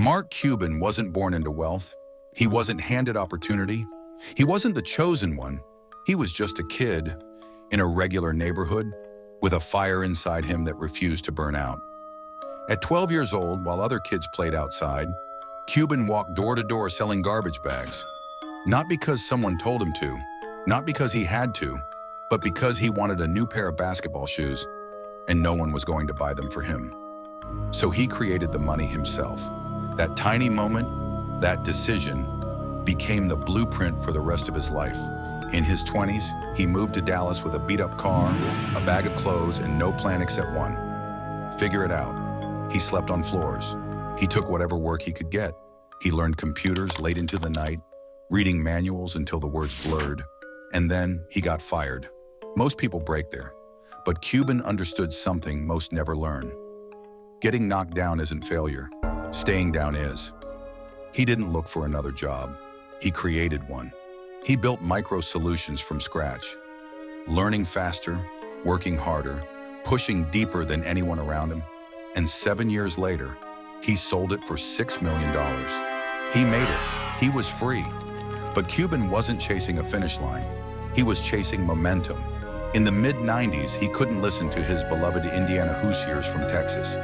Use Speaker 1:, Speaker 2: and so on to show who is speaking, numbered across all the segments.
Speaker 1: Mark Cuban wasn't born into wealth. He wasn't handed opportunity. He wasn't the chosen one. He was just a kid in a regular neighborhood with a fire inside him that refused to burn out. At 12 years old, while other kids played outside, Cuban walked door to door selling garbage bags. Not because someone told him to, not because he had to, but because he wanted a new pair of basketball shoes and no one was going to buy them for him. So he created the money himself. That tiny moment, that decision, became the blueprint for the rest of his life. In his 20s, he moved to Dallas with a beat-up car, a bag of clothes, and no plan except one: figure it out. He slept on floors. He took whatever work he could get. He learned computers late into the night, reading manuals until the words blurred. And then he got fired. Most people break there, but Cuban understood something most never learn. Getting knocked down isn't failure. Staying down is. He didn't look for another job. He created one. He built MicroSolutions from scratch, learning faster, working harder, pushing deeper than anyone around him. And 7 years later, he sold it for $6 million. He made it. He was free. But Cuban wasn't chasing a finish line. He was chasing momentum. In the mid-90s, he couldn't listen to his beloved Indiana Hoosiers from Texas.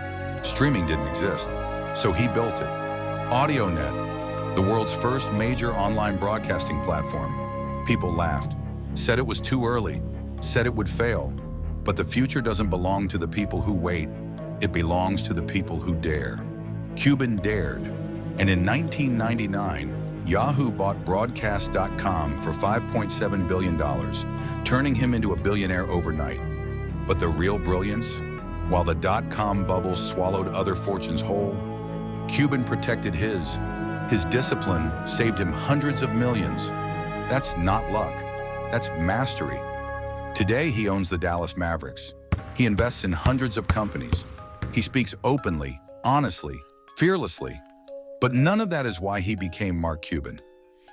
Speaker 1: Streaming didn't exist, so he built it. AudioNet, the world's first major online broadcasting platform. People laughed, said it was too early, said it would fail. But the future doesn't belong to the people who wait. It belongs to the people who dare. Cuban dared. And in 1999, Yahoo bought Broadcast.com for $5.7 billion, turning him into a billionaire overnight. But the real brilliance? While the dot-com bubble swallowed other fortunes whole, Cuban protected his. His discipline saved him hundreds of millions. That's not luck. That's mastery. Today, he owns the Dallas Mavericks. He invests in hundreds of companies. He speaks openly, honestly, fearlessly. But none of that is why he became Mark Cuban.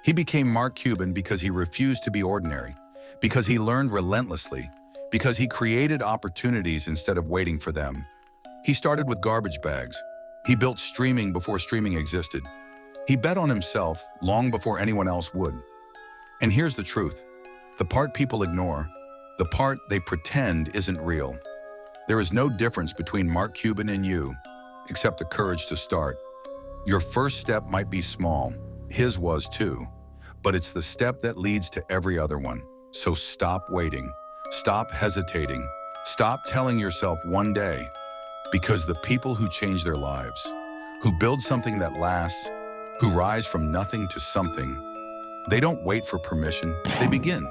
Speaker 1: He became Mark Cuban because he refused to be ordinary, because he learned relentlessly, because he created opportunities instead of waiting for them. He started with garbage bags. He built streaming before streaming existed. He bet on himself long before anyone else would. And here's the truth. The part people ignore, the part they pretend isn't real. There is no difference between Mark Cuban and you, except the courage to start. Your first step might be small. His was too. But it's the step that leads to every other one. So stop waiting. Stop hesitating. Stop telling yourself one day. Because the people who change their lives, who build something that lasts, who rise from nothing to something, they don't wait for permission, they begin.